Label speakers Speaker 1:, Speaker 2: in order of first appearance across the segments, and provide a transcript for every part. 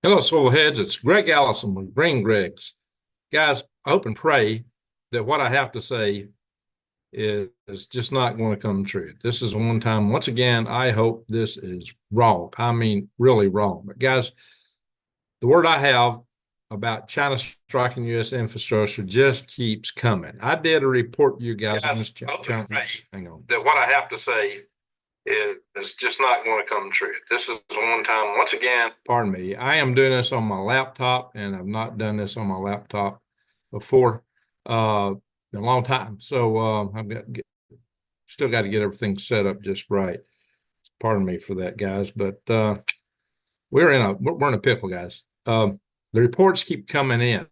Speaker 1: Hello, Swivelheads. It's Greg Allison with Green Gregs. Guys, I hope and pray that what I have to say is just not going to come true. This is one time. Once again, I hope this is wrong. I mean, really wrong. But guys, the word I have about China striking U.S. infrastructure just keeps coming. I did a report, you guys, on this channel. Hang on. That what I have to say is just not going to come true. This is one time, once again. Pardon me. I am doing this on my laptop, and I've not done this on my laptop before in a long time. So still got to get everything set up just right. Pardon me for that, guys. But we're in a pickle, guys. The reports keep coming in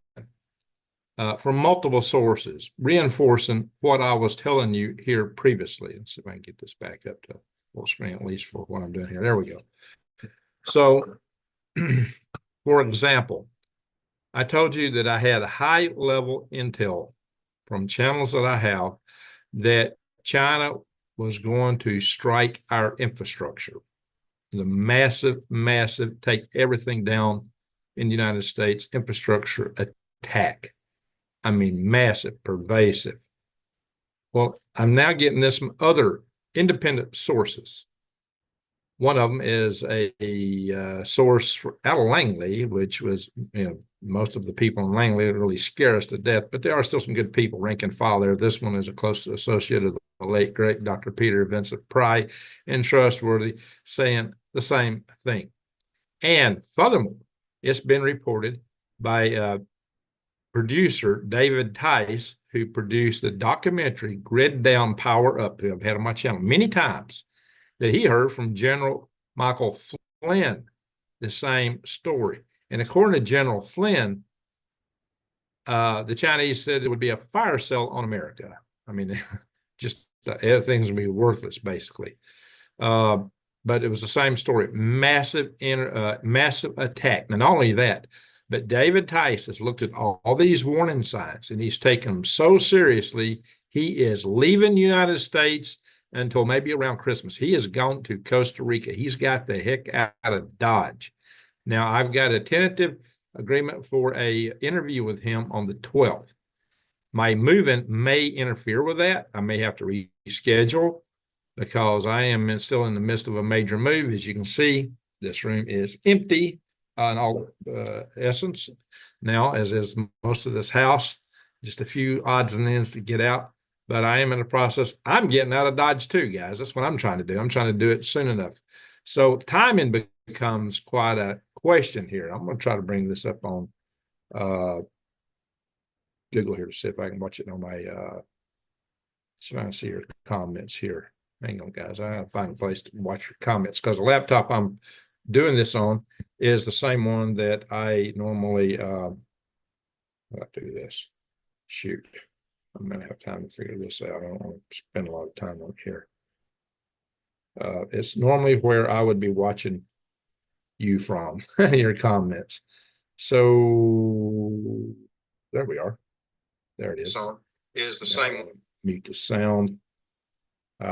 Speaker 1: from multiple sources, reinforcing what I was telling you here previously. Let's see if I can get this back up to full screen, at least for what I'm doing here. There we go. So, for example, I told you that I had high level intel from channels that I have that China was going to strike our infrastructure. The massive, take everything down in the United States infrastructure attack. I mean, massive, pervasive. Well, I'm now getting this from other independent sources. One of them is a source out of Langley, which was, most of the people in Langley really scare us to death, but there are still some good people, rank and file there. This one is a close associate of the late, great Dr. Peter Vincent Pry, and trustworthy, saying the same thing. And furthermore, it's been reported by producer David Tice, who produced the documentary Grid Down, Power Up, who I've had on my channel many times, that he heard from General Michael Flynn the same story. And according to General Flynn, the Chinese said it would be a fire sale on America. I mean, just things would be worthless, basically. But it was the same story. Massive attack. And not only that, but David Tice has looked at all these warning signs, and he's taken them so seriously, he is leaving the United States until maybe around Christmas. He has gone to Costa Rica. He's got the heck out of Dodge. Now, I've got a tentative agreement for a interview with him on the 12th. My moving may interfere with that. I may have to reschedule because I am still in the midst of a major move. As you can see, this room is empty in all essence now, as is most of this house. Just a few odds and ends to get out, but I am in the process. I'm getting out of Dodge too, guys. That's what I'm trying to do. I'm trying to do it soon enough. So timing becomes quite a question here. I'm going to try to bring this up on Google here to see if I can watch it on my see if I can see your comments here. Hang on, guys. I gotta find a place to watch your comments because the laptop I'm doing this on is the same one that I normally do this. Shoot. I'm gonna have time to figure this out. I don't want to spend a lot of time on here. It's normally where I would be watching you from, your comments. So there we are. There it is. So is the same. Mute the sound.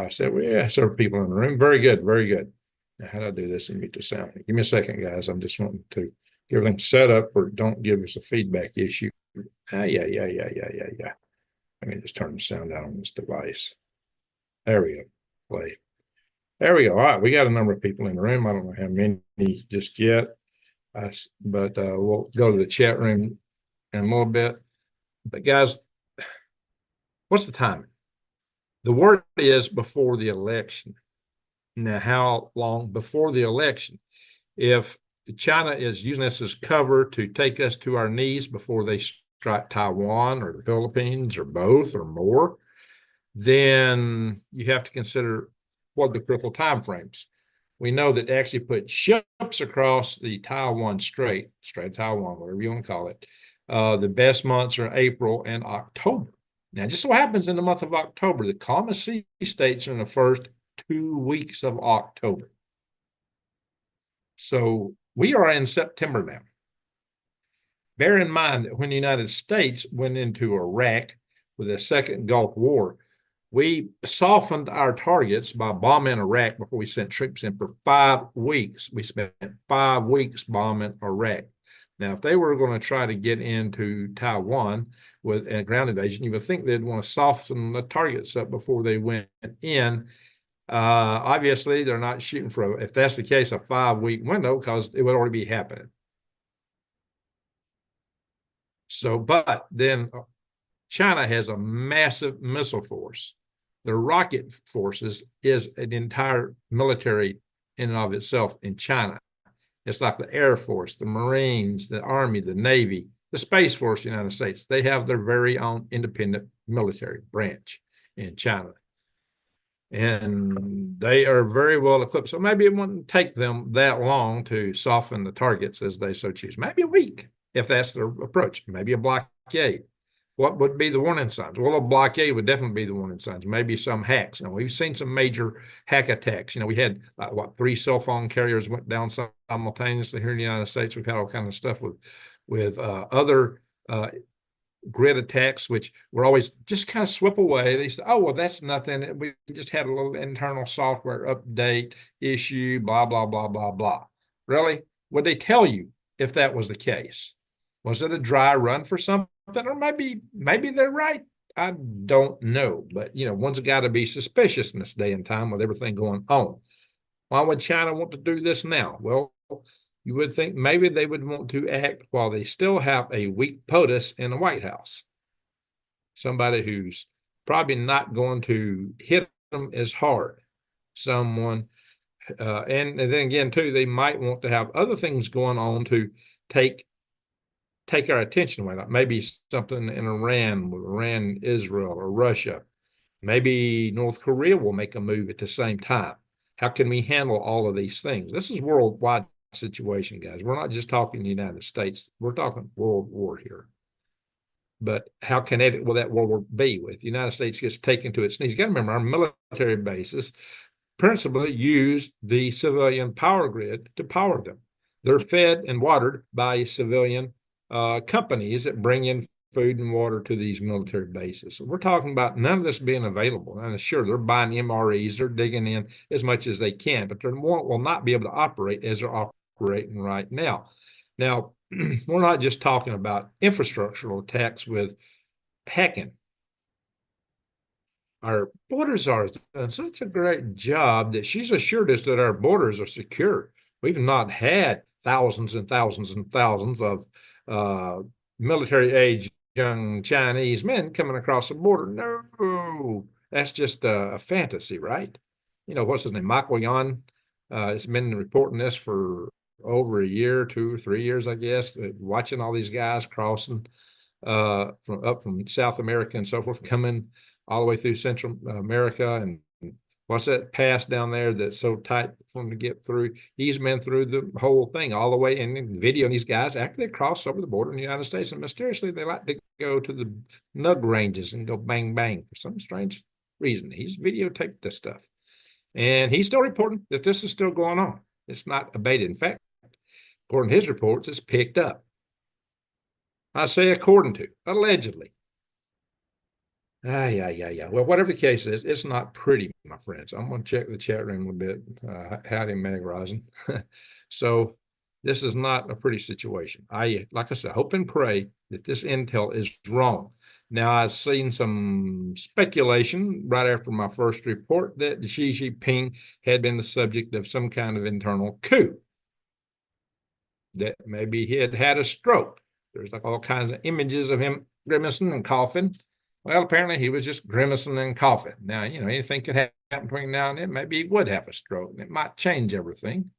Speaker 1: So we have several people in the room. Very good, very good. Now, how do I do this and mute the sound? Give me a second, guys. I'm just wanting to get everything set up or don't give us a feedback issue. Yeah. Let me just turn the sound down on this device. There we go. Play. There we go. All right, we got a number of people in the room. I don't know how many just yet, but we'll go to the chat room in a little bit. But guys, what's the timing? The word is before the election. Now, how long before the election? If China is using this as cover to take us to our knees before they strike Taiwan or the Philippines or both or more, then you have to consider what the critical time frames. We know that they actually put ships across the Taiwan Strait of Taiwan, whatever you want to call it. The best months are April and October. Now, just so happens in the month of October, the calmest sea states are in the first 2 weeks of October. So we are in September now. Bear in mind that when the United States went into Iraq with the second Gulf War, We softened our targets by bombing Iraq before we sent troops in for 5 weeks. We spent 5 weeks bombing Iraq. Now, if they were going to try to get into Taiwan with a ground invasion, you would think they'd want to soften the targets up before they went in. Obviously, they're not shooting for, if that's the case, a 5-week window, because it would already be happening. So, but then China has a massive missile force. The rocket forces is an entire military in and of itself in China. It's like the Air Force, the Marines, the Army, the Navy, the Space Force of the United States. They have their very own independent military branch in China. And they are very well equipped. So maybe it wouldn't take them that long to soften the targets as they so choose. Maybe a week, if that's their approach. Maybe a blockade. What would be the warning signs? Well, a blockade would definitely be the warning signs. Maybe some hacks. Now, we've seen some major hack attacks. We had 3 cell phone carriers went down simultaneously here in the United States. We've had all kinds of stuff with other grid attacks, which were always just kind of swept away. They said, oh, well, that's nothing. We just had a little internal software update issue, blah, blah, blah, blah, blah. Really? Would they tell you if that was the case? Was it a dry run for something? Or maybe they're right. I don't know. But, one's got to be suspicious in this day and time with everything going on. Why would China want to do this now? Well, you would think maybe they would want to act while they still have a weak POTUS in the White House. Somebody who's probably not going to hit them as hard. Someone, and then again, too, they might want to have other things going on to take our attention away. Like maybe something in Iran, with Iran, Israel, or Russia. Maybe North Korea will make a move at the same time. How can we handle all of these things? This is worldwide situation, guys. We're not just talking the United States. We're talking world war here. But how kinetic will that world war be with the United States gets taken to its knees? You got to remember, our military bases principally use the civilian power grid to power them. They're fed and watered by civilian companies that bring in food and water to these military bases. So we're talking about none of this being available. And sure, they're buying MREs, they're digging in as much as they can, but they will not be able to operate as they're operating right now. Now, we're not just talking about infrastructural attacks with hacking. Our borders are done such a great job that she's assured us that our borders are secure. We've not had thousands and thousands and thousands of military age young Chinese men coming across the border. No, that's just a fantasy, right? What's his name? Michael Yan has been reporting this for over a year, 2 or 3 years, I guess, watching all these guys crossing from South America and so forth, coming all the way through Central America. And what's that pass down there that's so tight for them to get through? He's been through the whole thing all the way, and videoing these guys after they cross over the border in the United States, and mysteriously they like to go to the nug ranges and go bang bang for some strange reason. He's videotaped this stuff, and he's still reporting that this is still going on. It's not abated. In fact, according to his reports, it's picked up. I say according to, allegedly. Yeah. Well, whatever the case is, it's not pretty, my friends. I'm going to check the chat room a bit. Howdy, Meg Rosin. So this is not a pretty situation. Like I said, hope and pray that this intel is wrong. Now, I've seen some speculation right after my first report that Xi Jinping had been the subject of some kind of internal coup, that maybe he had a stroke. There's like all kinds of images of him grimacing and coughing. Well, apparently he was just grimacing and coughing. Now, anything could happen between now and then. Maybe he would have a stroke, and it might change everything.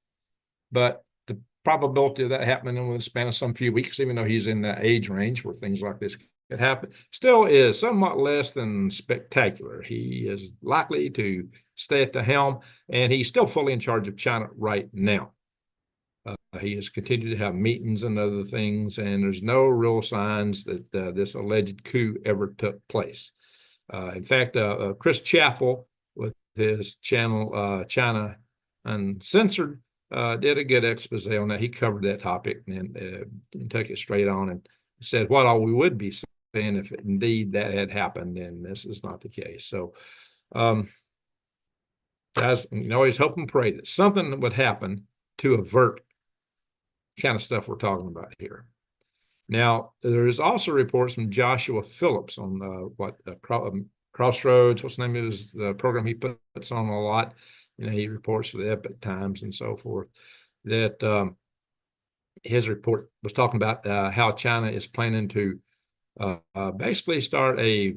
Speaker 1: But the probability of that happening in the span of some few weeks, even though he's in the age range where things like this could happen, still is somewhat less than spectacular. He is likely to stay at the helm, and he's still fully in charge of China right now. He has continued to have meetings and other things, and there's no real signs that this alleged coup ever took place. In fact, Chris Chappell, with his channel China Uncensored, did a good expose on that. He covered that topic and took it straight on and said what all we would be saying if indeed that had happened, and this is not the case. So Guys, you can always hope and pray that something would happen to avert the kind of stuff we're talking about here. Now, there is also reports from Joshua Phillips on Crossroads. What's the name of his program he puts on a lot? He reports for the Epic Times and so forth. That his report was talking about how China is planning to basically start a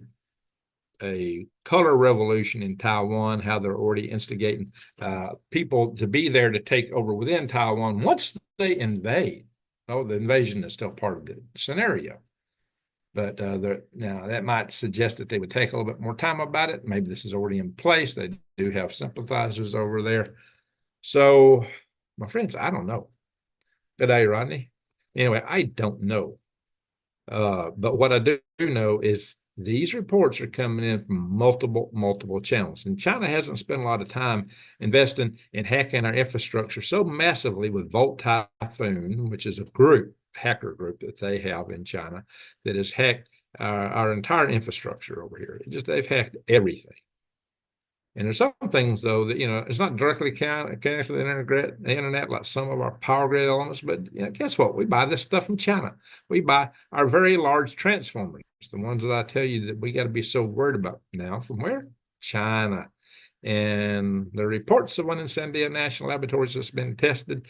Speaker 1: color revolution in Taiwan, how they're already instigating people to be there to take over within Taiwan once they invade. Oh, the invasion is still part of the scenario. But now that might suggest that they would take a little bit more time about it. Maybe this is already in place. They do have sympathizers over there. So, my friends, I don't know. Good day, Rodney. Anyway, I don't know. But what I do know is these reports are coming in from multiple channels. And China hasn't spent a lot of time investing in hacking our infrastructure so massively with Volt Typhoon, which is a hacker group that they have in China that has hacked our entire infrastructure over here. They've hacked everything. And there's some things, though, that, it's not directly connected to the internet like some of our power grid elements, but guess what? We buy this stuff from China. We buy our very large transformers, the ones that I tell you that we got to be so worried about now. From where? China. And the reports of one in Sandia National Laboratories that's been tested,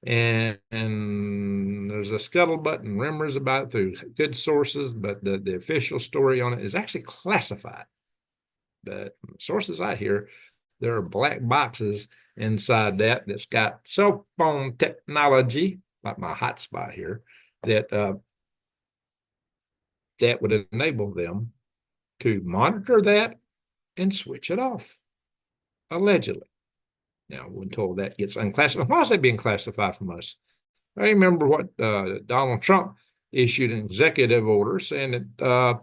Speaker 1: and there's a scuttlebutt and rumors about it through good sources, but the official story on it is actually classified. But sources I hear, there are black boxes inside that's got cell phone technology, like my hotspot here, that would enable them to monitor that and switch it off, allegedly. Now, until that gets unclassified, why is that being classified from us? I remember what Donald Trump issued an executive order saying that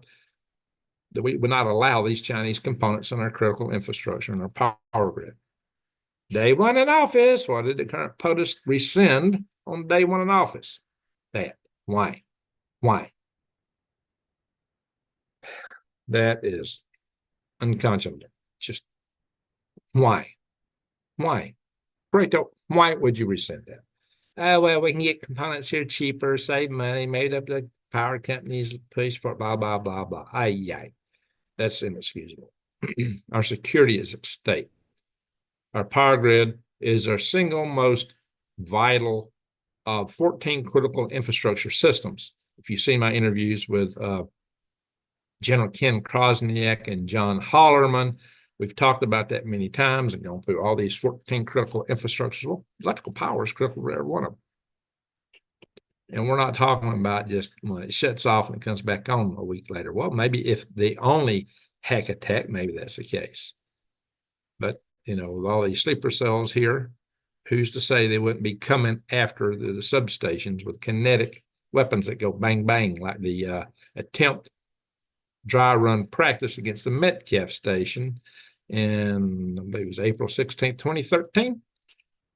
Speaker 1: we would not allow these Chinese components in our critical infrastructure and our power grid. Day one in office, what did the current POTUS rescind on day one in office? That. Why? Why? That is unconscionable. Just why? Why? Great. Why would you rescind that? Oh, well, we can get components here cheaper, save money, made up the power companies push for blah, blah, blah, blah. Aye. That's inexcusable. Our security is at stake. Our power grid is our single most vital of 14 critical infrastructure systems. If you see my interviews with General Ken Krosniak and John Hollerman, we've talked about that many times and gone through all these 14 critical infrastructures. Well, electrical power is critical for every one of them. And we're not talking about just when it shuts off and it comes back on a week later. Well, maybe if they only hack attack, maybe that's the case. But, with all these sleeper cells here, who's to say they wouldn't be coming after the substations with kinetic weapons that go bang, bang, like the attempt dry run practice against the Metcalf station in, I believe it was April 16th, 2013,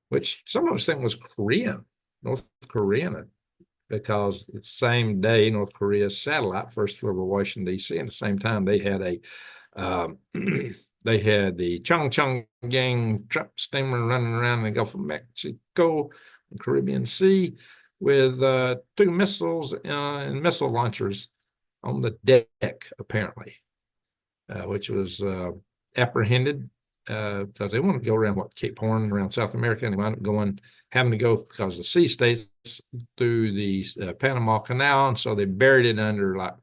Speaker 1: which some of us think was North Korean, because the same day North Korea's satellite first flew over Washington, D.C. and at the same time they had they had the Chongqing truck steamer running around the Gulf of Mexico and Caribbean Sea with 2 missiles and missile launchers on the deck, apparently, which was apprehended because they want to go around Cape Horn, around South America, and they wound up having to go because the sea states through the Panama Canal, and so they buried it under like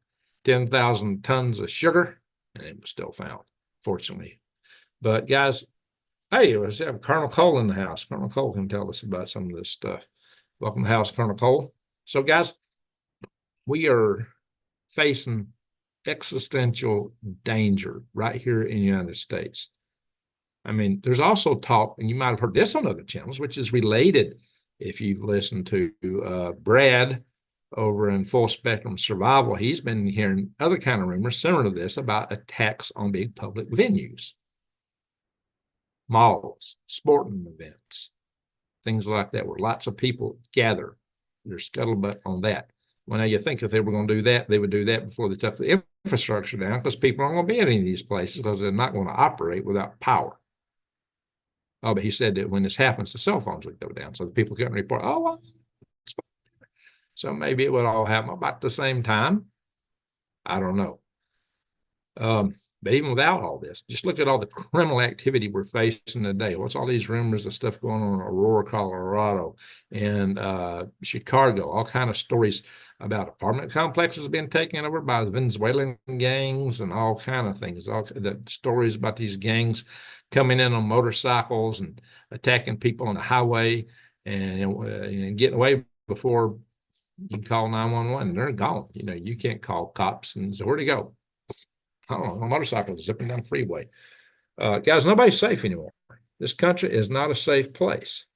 Speaker 1: 10,000 tons of sugar, and it was still found, fortunately. But guys, hey, let's have Colonel Cole in the house. Colonel Cole can tell us about some of this stuff. Welcome to the house, Colonel Cole. So, guys, we are facing existential danger right here in the United States. I mean, there's also talk, and you might have heard this on other channels, which is related if you've listened to Brad over in Full Spectrum Survival. He's been hearing other kind of rumors similar to this about attacks on big public venues, malls, sporting events, things like that, where lots of people gather. There's scuttlebutt on that. Well, now you think if they were going to do that, they would do that before they took the infrastructure down because people aren't going to be in any of these places because they're not going to operate without power. Oh, but he said that when this happens, the cell phones would go down, so the people couldn't report. Oh, well, so maybe it would all happen about the same time. I don't know. But even without all this, just look at all the criminal activity we're facing today. What's all these rumors of stuff going on in Aurora, Colorado, and Chicago? All kind of stories about apartment complexes being taken over by the Venezuelan gangs and all kind of things. All the stories about these gangs coming in on motorcycles and attacking people on the highway and getting away before you can call 911. They're gone. You know, you can't call cops, and so where'd they go? I don't know, a motorcycle zipping down the freeway. Guys, nobody's safe anymore. This country is not a safe place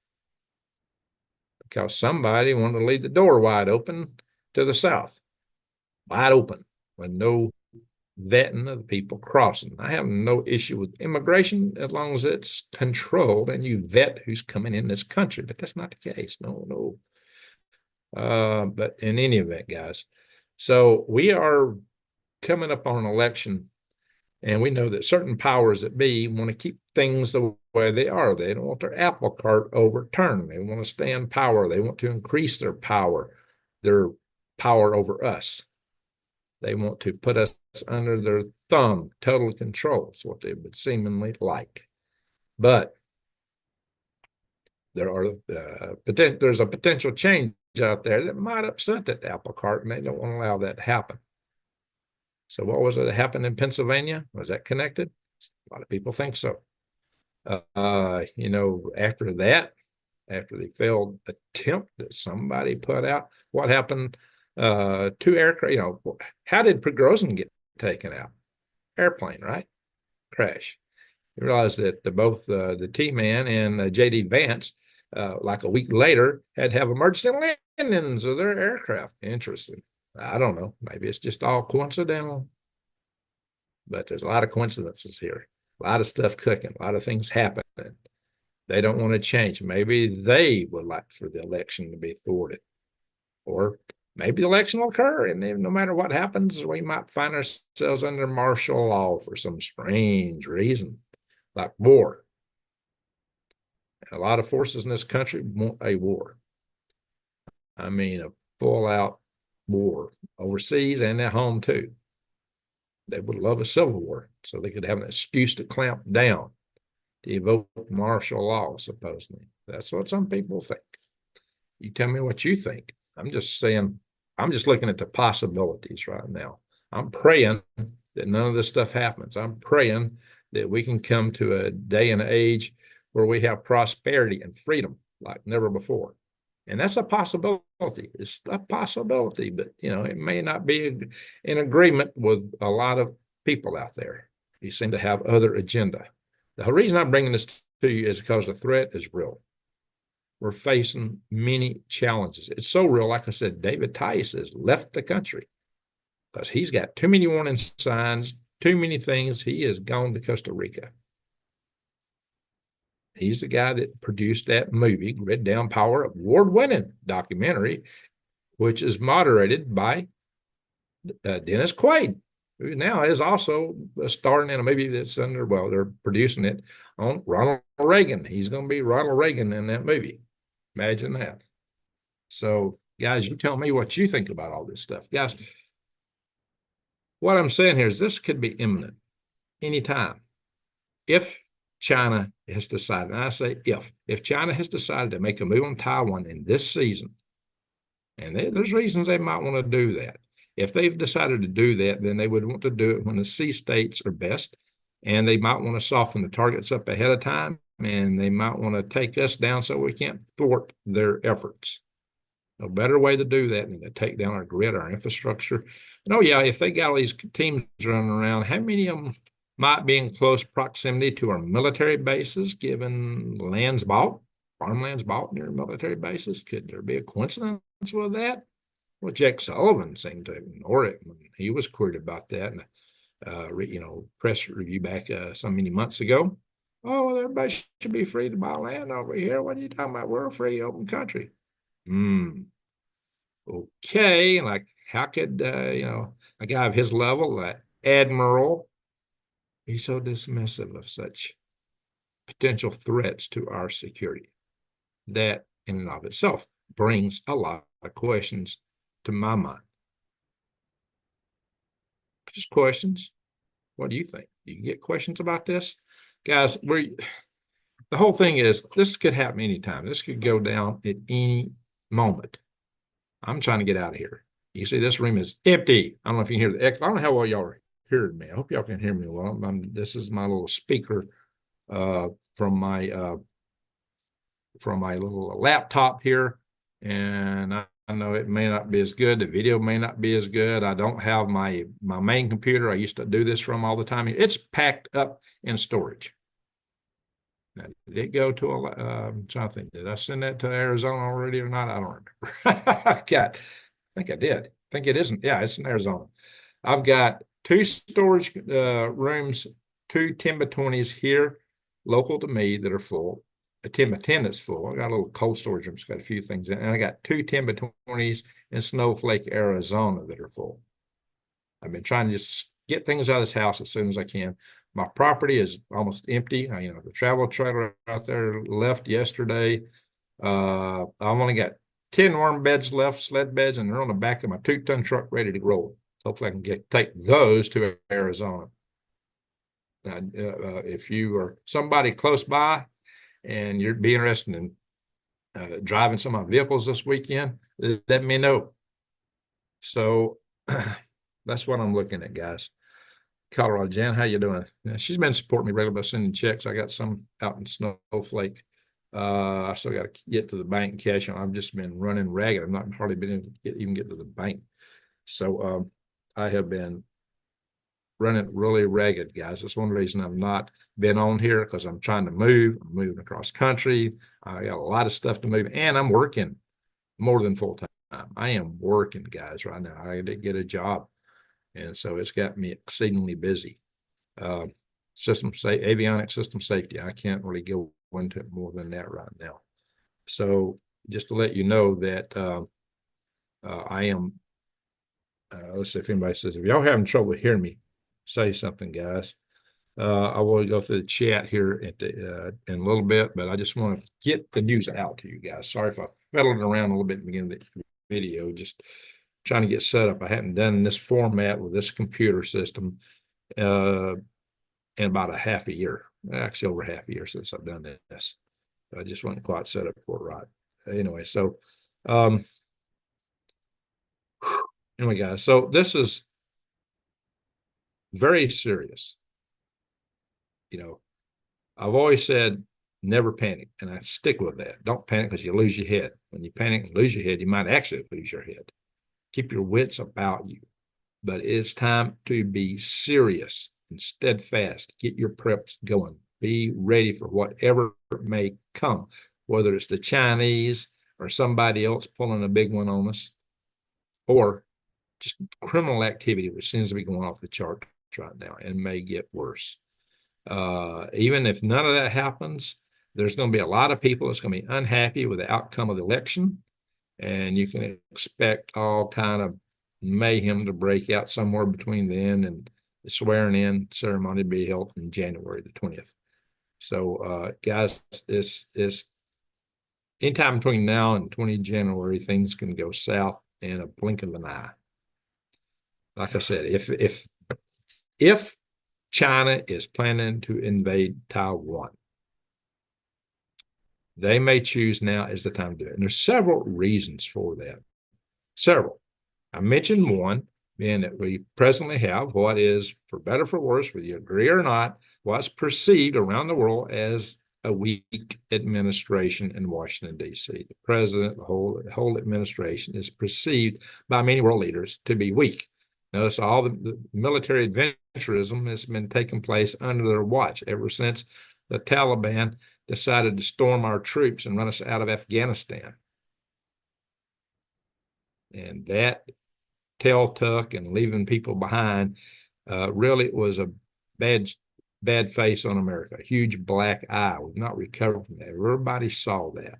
Speaker 1: because somebody wanted to leave the door wide open to the south, wide open, with no vetting of the people crossing. I have no issue with immigration as long as it's controlled and you vet who's coming in this country, but that's not the case. No. But in any event, guys, so we are coming up on an election. And we know that certain powers that be want to keep things the way they are. They don't want their apple cart overturned. They want to stay in power. They want to increase their power over us. They want to put us under their thumb, total control. It's what they would seemingly like. But there's a potential change out there that might upset that apple cart, and they don't want to allow that to happen. So what was it that happened in Pennsylvania? Was that connected? A lot of people think so. After the failed attempt that somebody put out, what happened to aircraft? How did Prigozhin get taken out? Airplane, right? Crash. You realize that both the T-Man and J.D. Vance, like a week later, had to have emergency landings of their aircraft. Interesting. I don't know. Maybe it's just all coincidental. But there's a lot of coincidences here. A lot of stuff cooking. A lot of things happening. They don't want to change. Maybe they would like for the election to be thwarted. Or maybe the election will occur, and no matter what happens, we might find ourselves under martial law for some strange reason, like war. And a lot of forces in this country want a war. I mean, a full-out war overseas and at home too. They would love a civil war so they could have an excuse to clamp down, to evoke martial law, supposedly. That's what some people think. You tell me what you think. I'm just saying, I'm just looking at the possibilities right now. I'm praying that none of this stuff happens. I'm praying that we can come to a day and age where we have prosperity and freedom like never before. And that's a possibility. It's a possibility, but it may not be in agreement with a lot of people out there. You seem to have other agenda. The reason I'm bringing this to you is because the threat is real. We're facing many challenges. It's so real, like I said, David Tice has left the country because he's got too many warning signs, too many things. He has gone to Costa Rica. He's the guy that produced that movie, Grid Down Power, award-winning documentary, which is moderated by Dennis Quaid, who now is also starring in a movie that's they're producing it on Ronald Reagan. He's going to be Ronald Reagan in that movie. Imagine that. So, guys, you tell me what you think about all this stuff. Guys, what I'm saying here is this could be imminent anytime. If China has decided, and I say if China has decided to make a move on Taiwan in this season, and there's reasons they might want to do that. If they've decided to do that, then they would want to do it when the sea states are best, and they might want to soften the targets up ahead of time, and they might want to take us down so we can't thwart their efforts. No better way to do that than to take down our grid, our infrastructure. And if they got all these teams running around, how many of them might be in close proximity to our military bases, given farmlands bought near military bases? Could there be a coincidence with that? Well, Jack Sullivan seemed to ignore it when he was queried about that in a press review back so many months ago. Oh, everybody should be free to buy land over here. What are you talking about? We're a free, open country. Okay, like How could, a guy of his level, admiral, be so dismissive of such potential threats to our security? That in and of itself brings a lot of questions to my mind. Just questions. What do you think? Do you get questions about this? Guys, the whole thing is this could happen anytime. This could go down at any moment. I'm trying to get out of here. You see, this room is empty. I don't know if you can hear the echo. I don't know how well y'all are hearing me. I hope y'all can hear me well. This is my little speaker from my little laptop here. And I know it may not be as good. The video may not be as good. I don't have my main computer I used to do this from all the time. It's packed up in storage. Now, did it go to I'm trying to think, did I send that to Arizona already or not? I don't remember. I think I did. I think it isn't. Yeah, it's in Arizona. I've got 2 storage rooms, 2 10x20s here, local to me, that are full. A 10x10 that's full. I got a little cold storage room. It's got a few things in it. And I got 2 10x20s in Snowflake, Arizona that are full. I've been trying to just get things out of this house as soon as I can. My property is almost empty. The travel trailer out there left yesterday. I've only got 10 warm beds left, sled beds, and they're on the back of my 2-ton truck ready to roll. So hopefully I can take those to Arizona. If you are somebody close by and you'd be interested in driving some of my vehicles this weekend, let me know. So that's what I'm looking at, guys. Colorado Jan, how you doing? She's been supporting me regularly by sending checks. I got some out in Snowflake. I still got to get to the bank and cash them. I've just been running ragged. I've not hardly been able to even get to the bank. So I have been running really ragged, guys. That's one reason I've not been on here, because I'm trying to move. I'm moving across country. I got a lot of stuff to move, and I'm working more than full time. I am working, guys, right now. I did get a job, and so it's got me exceedingly busy. Avionics system safety. I can't really go into more than that right now. So just to let you know that I am, let's see if anybody says, if y'all having trouble hearing me, say something, guys. I will go through the chat here in a little bit, but I just want to get the news out to you guys. Sorry if I meddled around a little bit in the beginning of the video, just trying to get set up. I hadn't done this format with this computer system in about a half a year, actually over half a year since I've done this. I just wasn't quite set up for it right. Anyway, so anyway, guys, so this is very serious. I've always said never panic, and I stick with that. Don't panic because you lose your head. When you panic and lose your head, you might actually lose your head. Keep your wits about you. But it's time to be serious and steadfast. Get your preps going. Be ready for whatever may come, whether it's the Chinese or somebody else pulling a big one on us, or just criminal activity, which seems to be going off the charts right now and may get worse. Even if none of that happens, there's going to be a lot of people that's going to be unhappy with the outcome of the election, and you can expect all kind of mayhem to break out somewhere between then and the swearing in ceremony to be held in January the 20th. So, guys, this anytime between now and 20 January, things can go south in a blink of an eye. Like I said, if China is planning to invade Taiwan, they may choose now as the time to do it. And there's several reasons for that. Several. I mentioned one, being that we presently have what is, for better or for worse, whether you agree or not, what's perceived around the world as a weak administration in Washington, D.C. The president, the whole administration is perceived by many world leaders to be weak. Notice all the military adventurism has been taking place under their watch ever since the Taliban decided to storm our troops and run us out of Afghanistan. And that tail-tuck and leaving people behind really was a bad face on America, a huge black eye. We've not recovered from that. Everybody saw that.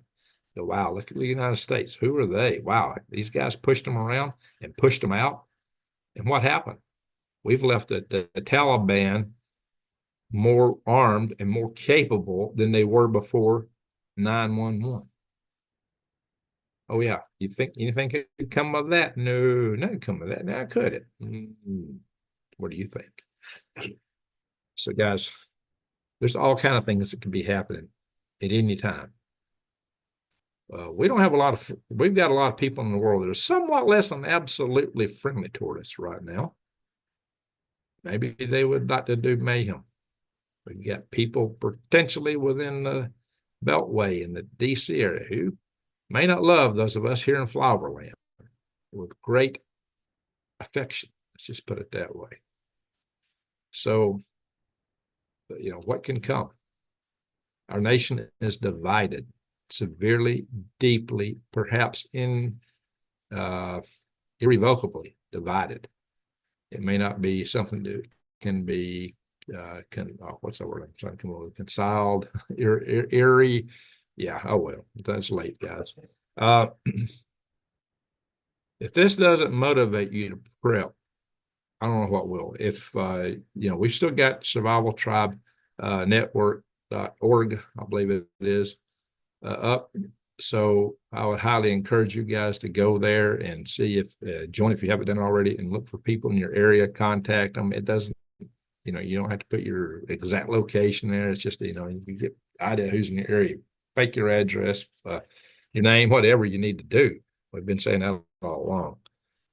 Speaker 1: go, wow, look at the United States. Who are they? Wow, these guys pushed them around and pushed them out. And what happened? We've left the Taliban more armed and more capable than they were before 9/11. Oh yeah, you think anything could come of that? No, nothing come of that. Now could it? What do you think? So guys, there's all kind of things that can be happening at any time. We don't have a lot of, we've got a lot of people in the world that are somewhat less than absolutely friendly toward us right now. Maybe they would like to do mayhem. We've got people potentially within the Beltway in the DC area who may not love those of us here in Flowerland with great affection. Let's just put it that way. So, what can come? Our nation is divided severely, deeply, perhaps irrevocably divided. It may not be something that can be what's the word I'm trying to come up with? Reconciled, eerie. Yeah, oh well, that's late, guys. If this doesn't motivate you to prep, I don't know what will. If we've still got Survival Tribe Network.org, I believe it is, up. So I would highly encourage you guys to go there and see if join if you haven't done it already, and look for people in your area, contact them. It doesn't, you don't have to put your exact location there. It's just, you get idea who's in your area, fake your address, your name, whatever you need to do. We've been saying that all along.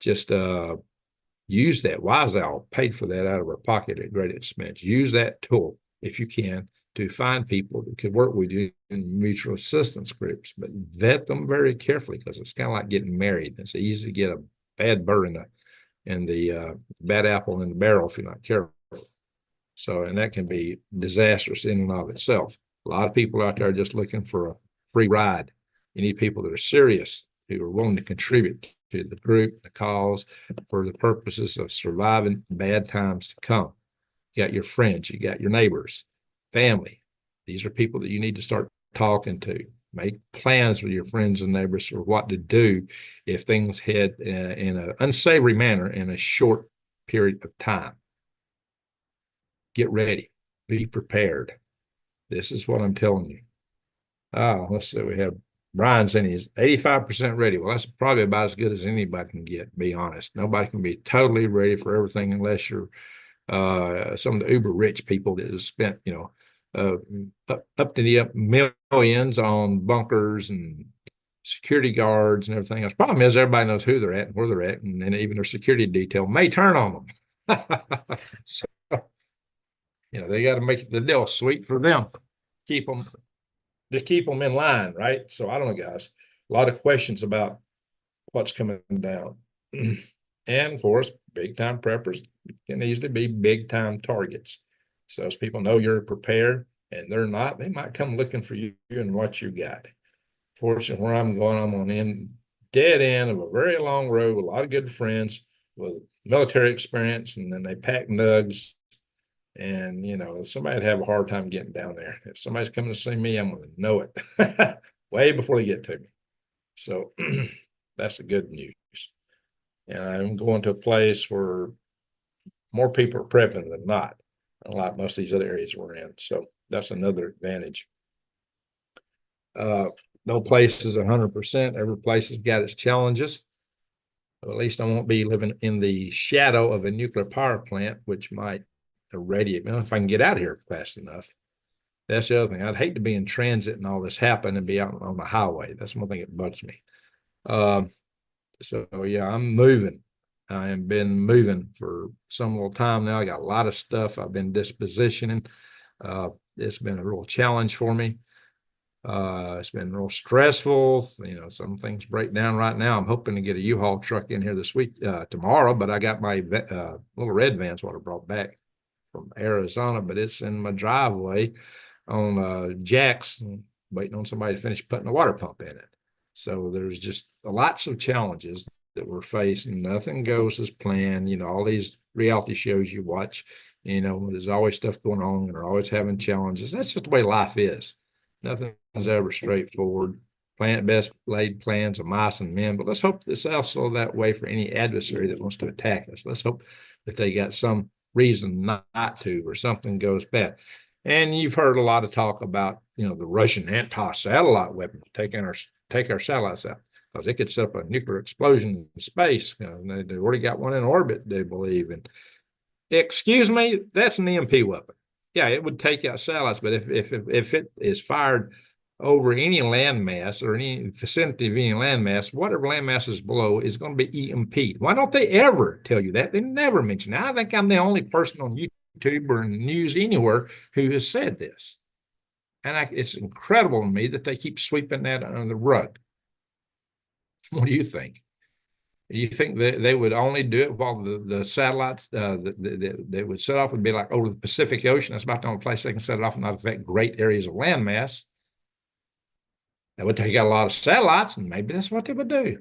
Speaker 1: Just use that. All paid for that out of our pocket at great expense. Use that tool if you can to find people that could work with you in mutual assistance groups, but vet them very carefully, because it's kind of like getting married. It's easy to get a bad bird in the bad apple in the barrel if you're not careful. So, and that can be disastrous in and of itself. A lot of people out there are just looking for a free ride. You need people that are serious, who are willing to contribute to the group, the cause, for the purposes of surviving bad times to come. You got your friends, you got your neighbors, family. These are people that you need to start talking to. Make plans with your friends and neighbors for what to do if things head in an unsavory manner in a short period of time. Get ready. Be prepared. This is what I'm telling you. Let's see. We have Brian saying he's 85% ready. Well, that's probably about as good as anybody can get, to be honest. Nobody can be totally ready for everything unless you're some of the uber rich people that have spent, up to the millions on bunkers and security guards and everything else. Problem is, everybody knows who they're at and where they're at, and then even their security detail may turn on them. So, they got to make the deal sweet for them. Keep them in line, right? So I don't know, guys. A lot of questions about what's coming down. And of course, big time preppers can easily be big time targets. So as people know you're prepared and they're not, they might come looking for you and what you got. Fortunately, where I'm going, I'm on the dead end of a very long road with a lot of good friends with military experience, and then they pack nugs. And, somebody'd have a hard time getting down there. If somebody's coming to see me, I'm going to know it way before they get to me. So that's the good news. And I'm going to a place where more people are prepping than not, unlike most of these other areas we're in. So that's another advantage. No place is 100%. Every place has got its challenges. But at least I won't be living in the shadow of a nuclear power plant, which might irradiate me. If I can get out of here fast enough. That's the other thing. I'd hate to be in transit and all this happen and be out on the highway. That's one thing that bugs me. So yeah, I'm moving. I have been moving for some little time now. I got a lot of stuff I've been dispositioning. It's been a real challenge for me. It's been real stressful. Some things break down right now. I'm hoping to get a U-Haul truck in here this week, tomorrow, but I got my little red van's what I brought back from Arizona, but it's in my driveway on jacks, waiting on somebody to finish putting a water pump in it. So there's just lots of challenges that we're facing. Nothing goes as planned. All these reality shows you watch, there's always stuff going on and they're always having challenges. That's just the way life is. Nothing's ever straightforward. best laid plans of mice and men, but let's hope it's also that way for any adversary that wants to attack us. Let's hope that they got some reason not to, or something goes bad. And you've heard a lot of talk about, the Russian anti-satellite weapon, take our satellites out, because they could set up a nuclear explosion in space. They already got one in orbit, they believe. And excuse me, that's an EMP weapon. Yeah, it would take out satellites, but if it is fired over any landmass or any vicinity of any landmass, whatever landmass is below is going to be EMP'd. Why don't they ever tell you that? They never mention it. I think I'm the only person on YouTube or in news anywhere who has said this. And it's incredible to me that they keep sweeping that under the rug. What do you think? You think that they would only do it while the satellites they would set off would be like over the Pacific Ocean? That's about the only place they can set it off and not affect great areas of landmass. That would take out a lot of satellites, and maybe that's what they would do.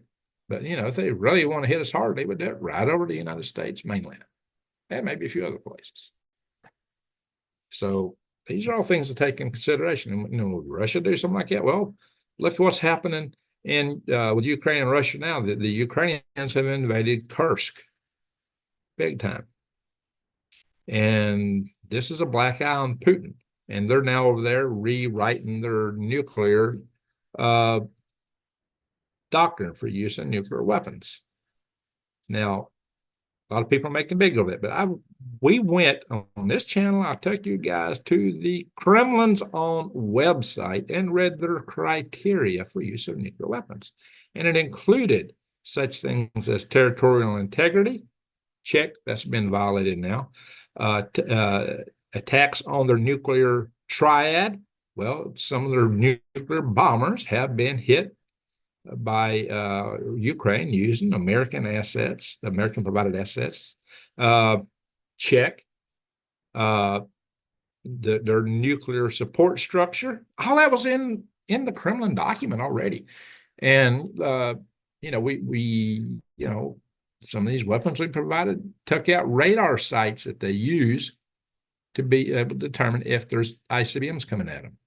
Speaker 1: But, if they really want to hit us hard, they would do it right over the United States mainland and maybe a few other places. So these are all things to take in consideration. And, would Russia do something like that? Well, look at what's happening with Ukraine and Russia now. The Ukrainians have invaded Kursk big time. And this is a black eye on Putin. And they're now over there rewriting their nuclear doctrine for use in nuclear weapons. Now, a lot of people are making big of it, but we went on this channel. I took you guys to the Kremlin's own website and read their criteria for use of nuclear weapons. And it included such things as territorial integrity, check, that's been violated now. Attacks on their nuclear triad. Well, some of their nuclear bombers have been hit by Ukraine using American assets, American provided assets. Check. Their nuclear support structure. All that was in the Kremlin document already. And some of these weapons we provided took out radar sites that they use to be able to determine if there's ICBMs coming at them.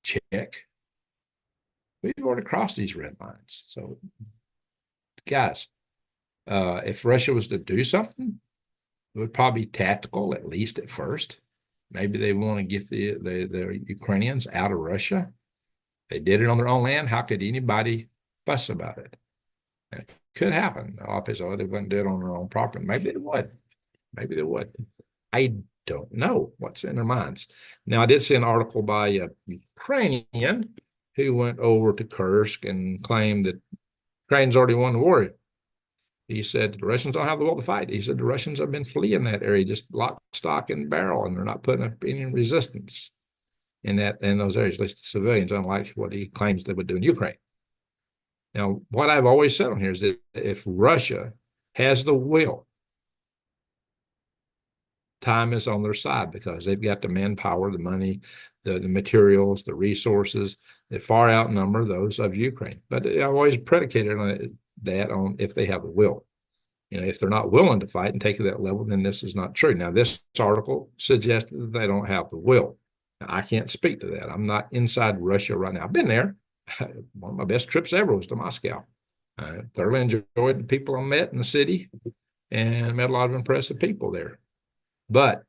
Speaker 1: Check. We've already crossed these red lines. So, guys, if Russia was to do something, it would probably be tactical, at least at first. Maybe they want to get the Ukrainians out of Russia. They did it on their own land. How could anybody fuss about it? It could happen. Obviously, they wouldn't do it on their own property. Maybe they would. Maybe they would. I don't know what's in their minds. Now, I did see an article by a Ukrainian who went over to Kursk and claimed that Ukraine's already won the war. He said the Russians don't have the will to fight. He said the Russians have been fleeing that area, just lock, stock, and barrel, and they're not putting up any resistance in those areas, at least the civilians, unlike what he claims they would do in Ukraine. Now, what I've always said on here is that if Russia has the will, time is on their side because they've got the manpower, the money, the materials, the resources that far outnumber those of Ukraine. But I've always predicated on if they have the will. If they're not willing to fight and take it to that level, then this is not true. Now, this article suggested that they don't have the will. Now, I can't speak to that. I'm not inside Russia right now. I've been there. One of my best trips ever was to Moscow. I thoroughly enjoyed the people I met in the city and met a lot of impressive people there. But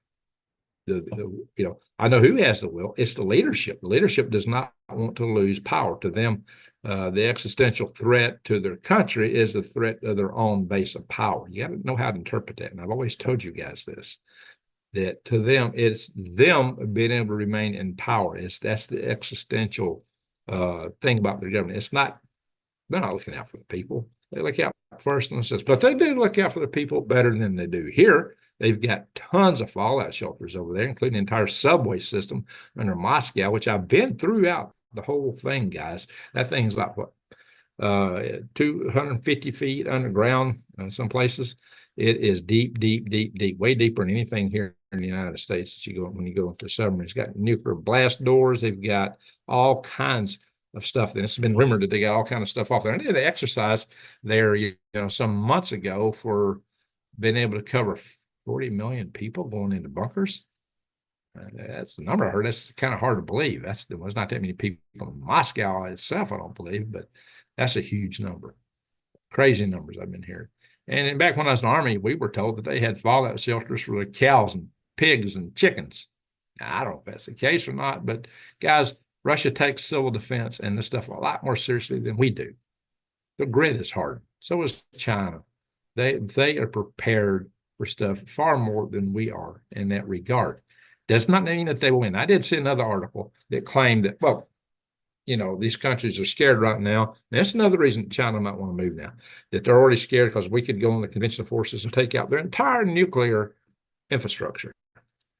Speaker 1: I know who has the will. It's the leadership. The leadership does not want to lose power. To them, the existential threat to their country is the threat of their own base of power. You got to know how to interpret that. And I've always told you guys this, that to them, it's them being able to remain in power. That's the existential thing about their government. They're not looking out for the people. They look out first and says, but they do look out for the people better than they do here. They've got tons of fallout shelters over there, including the entire subway system under Moscow, which I've been throughout the whole thing, guys. That thing's like, 250 feet underground in some places. It is deep, deep, deep, deep, way deeper than anything here in the United States when you go into submarines. It's got nuclear blast doors. They've got all kinds of stuff. And it's been rumored that they got all kinds of stuff off there. And they did an exercise there, some months ago for being able to cover 40 million people going into bunkers. That's the number I heard. That's kind of hard to believe. There was not that many people in Moscow itself, I don't believe, but that's a huge number. Crazy numbers I've been hearing. And back when I was in the Army, we were told that they had fallout shelters for the cows and pigs and chickens. Now, I don't know if that's the case or not, but guys, Russia takes civil defense and this stuff a lot more seriously than we do. The grid is hard. So is China. They are prepared for stuff far more than we are in that regard. Does not mean that they will win. I did see another article that claimed that, well, these countries are scared right now. And that's another reason China might want to move now, that they're already scared because we could go on the conventional forces and take out their entire nuclear infrastructure.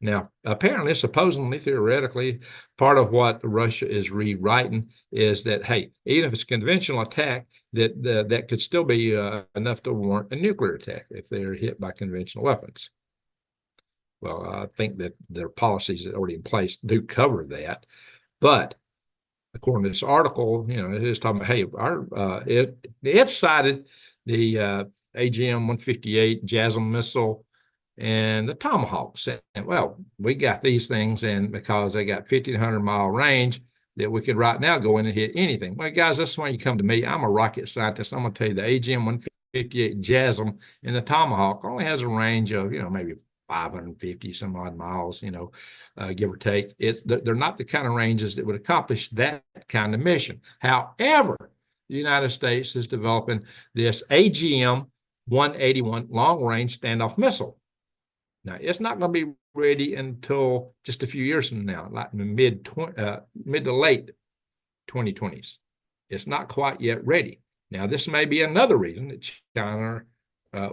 Speaker 1: Now, apparently, supposedly, theoretically, part of what Russia is rewriting is that, hey, even if it's a conventional attack, that could still be enough to warrant a nuclear attack if they're hit by conventional weapons. Well, I think that their policies that are already in place do cover that. But according to this article, it is talking about, hey, it cited the AGM-158 JASSM missile and the Tomahawks. And well, we got these things, and because they got 1,500-mile range, that we could right now go in and hit anything. Well, guys, that's why you come to me. I'm a rocket scientist. I'm going to tell you the AGM-158 JASSM and the Tomahawk only has a range of, maybe 550 some odd miles, give or take. They're not the kind of ranges that would accomplish that kind of mission. However, the United States is developing this AGM 181 long range standoff missile. Now, it's not going to be ready until just a few years from now, like mid to late 2020s. It's not quite yet ready. Now, this may be another reason that China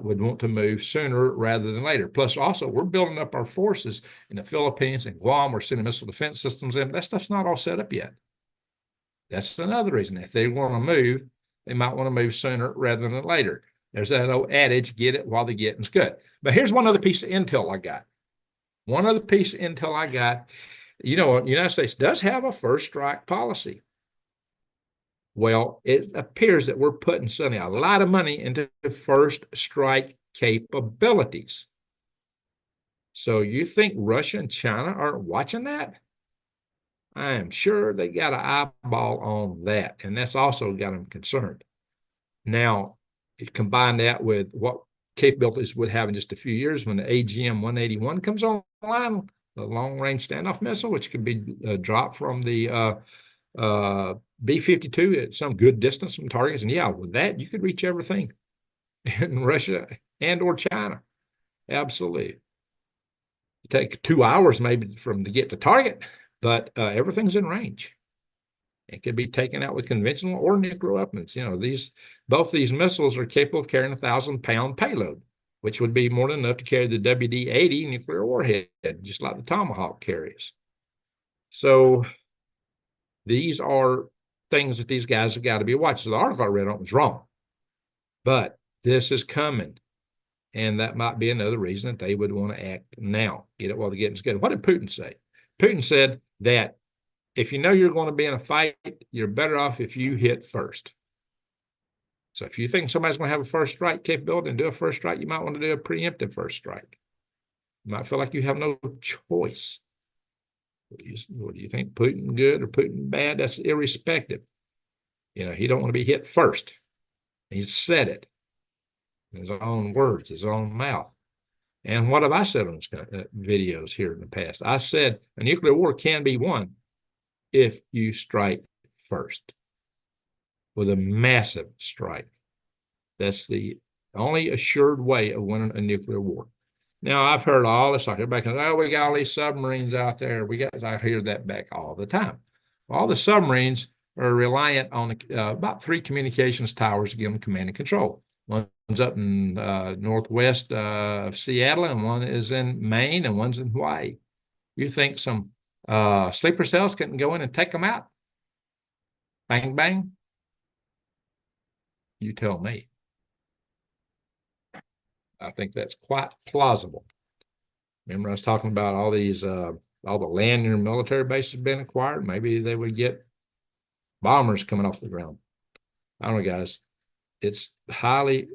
Speaker 1: would want to move sooner rather than later. Plus, also, we're building up our forces in the Philippines and Guam. We're sending missile defense systems in. That stuff's not all set up yet. That's another reason. If they want to move, they might want to move sooner rather than later. There's that old adage, get it while the getting's good. But here's one other piece of intel I got. The United States does have a first strike policy. Well, it appears that we're putting suddenly a lot of money into first strike capabilities. So you think Russia and China aren't watching that? I am sure they got an eyeball on that, and that's also got them concerned. Now, you combine that with what capabilities would have in just a few years when the AGM-181 comes online, the long-range standoff missile, which can be dropped from the B-52 at some good distance from targets. And yeah, with that, you could reach everything in Russia and or China. Absolutely. It take 2 hours maybe to get to target, but everything's in range. It could be taken out with conventional or nuclear weapons. Both these missiles are capable of carrying 1,000-pound payload, which would be more than enough to carry the WD-80 nuclear warhead, just like the Tomahawk carries. So these are things that these guys have got to be watching. So the article I read on was wrong, but this is coming, and that might be another reason that they would want to act now, get it while the getting's good. What did Putin say? Putin said that if you know you're going to be in a fight, you're better off if you hit first. So if you think somebody's going to have a first strike capability and do a first strike, you might want to do a preemptive first strike. You might feel like you have no choice. What do you think? Putin good or Putin bad? That's irrespective. He don't want to be hit first. He said it. His own words, his own mouth. And what have I said on his videos here in the past? I said a nuclear war can be won if you strike first with a massive strike. That's the only assured way of winning a nuclear war. Now, I've heard all this talk. Everybody goes, oh, we got all these submarines out there. I hear that back all the time. All the submarines are reliant on about 3 communications towers to give them command and control. One's up in northwest of Seattle, and one is in Maine, and one's in Hawaii. You think some sleeper cells can go in and take them out? Bang, bang? You tell me. I think that's quite plausible. Remember I was talking about all these, all the land in military bases being acquired? Maybe they would get bombers coming off the ground. I don't know, guys. It's highly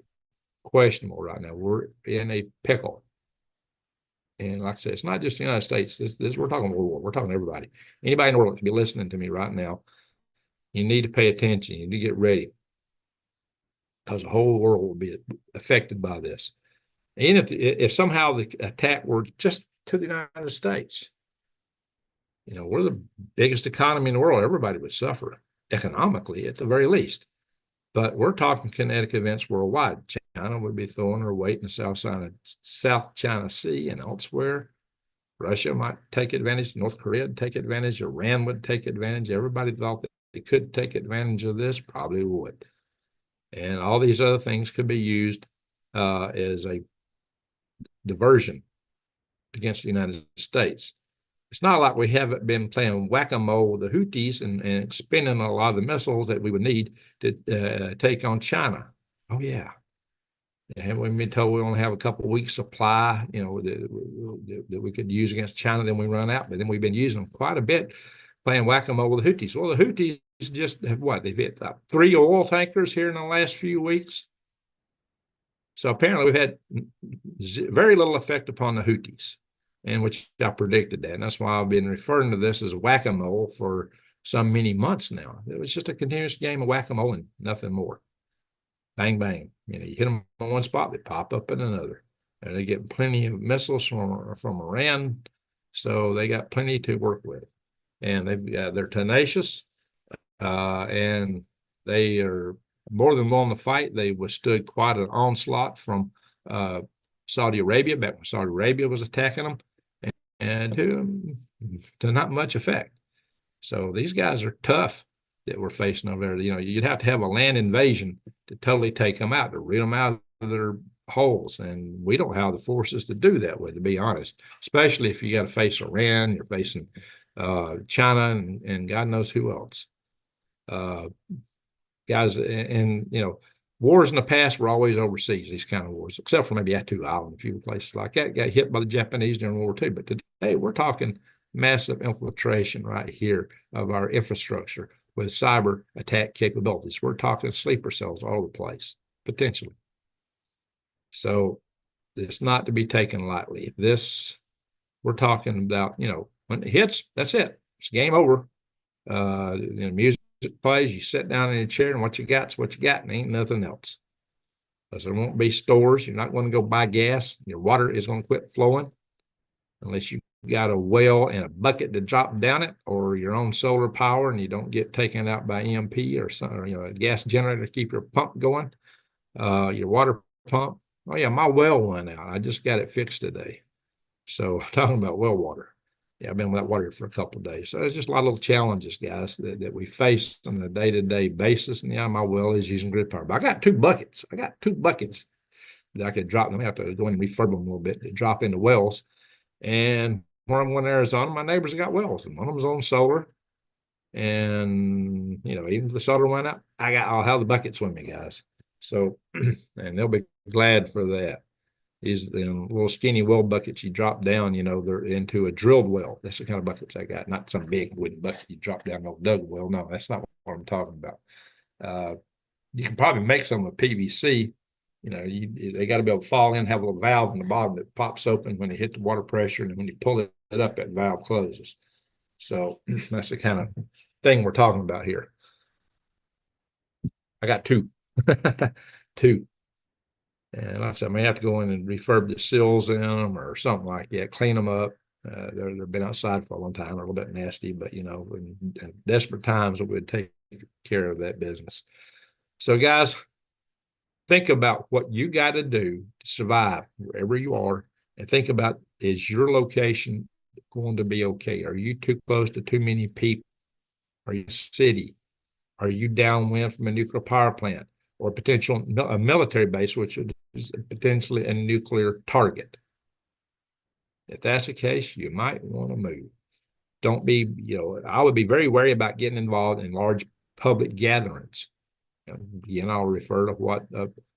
Speaker 1: questionable right now. We're in a pickle. And like I said, it's not just the United States. We're talking world war. We're talking everybody. Anybody in the world that can be listening to me right now, you need to pay attention. You need to get ready because the whole world will be affected by this. And if somehow the attack were just to the United States, we're the biggest economy in the world. Everybody would suffer economically at the very least. But we're talking kinetic events worldwide. China would be throwing her weight in the South China Sea and elsewhere. Russia might take advantage. North Korea would take advantage. Iran would take advantage. Everybody thought that they could take advantage of this, probably would. And all these other things could be used as a diversion against the United States. It's not like we haven't been playing whack-a-mole with the Houthis and expending a lot of the missiles that we would need to take on China. Oh, yeah. And we've been told we only have a couple of weeks supply, that we could use against China, then we run out. But then we've been using them quite a bit, playing whack-a-mole with the Houthis. Well, the Houthis just have what? They've hit 3 oil tankers here in the last few weeks. So apparently we've had very little effect upon the Houthis, and which I predicted that. And that's why I've been referring to this as whack-a-mole for some many months now. It was just a continuous game of whack-a-mole and nothing more. Bang, bang. You hit them on one spot, they pop up in another. And they get plenty of missiles from Iran, so they got plenty to work with. And they're tenacious, and they are more than willing to fight. They withstood quite an onslaught from Saudi Arabia back when Saudi Arabia was attacking them, and to not much effect. So these guys are tough that we're facing over there. You'd have to have a land invasion to totally take them out, to rid them out of their holes. And we don't have the forces to do that with, to be honest, especially if you got to face Iran, you're facing China and God knows who else. Guys, and wars in the past were always overseas, these kind of wars, except for maybe Attu Island, a few places like that got hit by the Japanese during World War II. But today we're talking massive infiltration right here of our infrastructure with cyber attack capabilities. We're talking sleeper cells all over the place, potentially. So it's not to be taken lightly. We're talking about, when it hits, that's it. It's game over. Music plays, you sit down in a chair, and what you got's what you got, and ain't nothing else. Because there won't be stores. You're not going to go buy gas. Your water is going to quit flowing unless you got a well and a bucket to drop down it, or your own solar power, and you don't get taken out by EMP or something, or a gas generator to keep your pump going, your water pump. Oh yeah, my well went out. I just got it fixed today. So talking about well water. Yeah, I've been without water for a couple of days. So there's just a lot of little challenges, guys, that we face on a day-to-day basis. And yeah, my well is using grid power. But I got two buckets. That I could drop them. I have to go in and refurb them a little bit to drop into wells. And where I'm going to Arizona, my neighbors have got wells, and one of them's on solar. And even if the solar went out, I'll have the buckets with me, guys. So, and they'll be glad for that. These little skinny well buckets you drop down, they're into a drilled well. That's the kind of buckets I got, not some big wooden bucket you drop down no dug well. No, that's not what I'm talking about. You can probably make some with PVC. They got to be able to fall in, have a little valve in the bottom that pops open when you hit the water pressure, and when you pull it up, that valve closes. So that's the kind of thing we're talking about here. I got two. Two. And like I said, I may have to go in and refurb the sills in them or something like that, clean them up. They've been outside for a long time, a little bit nasty, but in desperate times, it would take care of that business. So, guys, think about what you got to do to survive wherever you are, and think about, is your location going to be okay? Are you too close to too many people? Are you a city? Are you downwind from a nuclear power plant or a military base, which is potentially a nuclear target? If that's the case, you might want to move. Don't be, I would be very wary about getting involved in large public gatherings. Again, I'll refer to what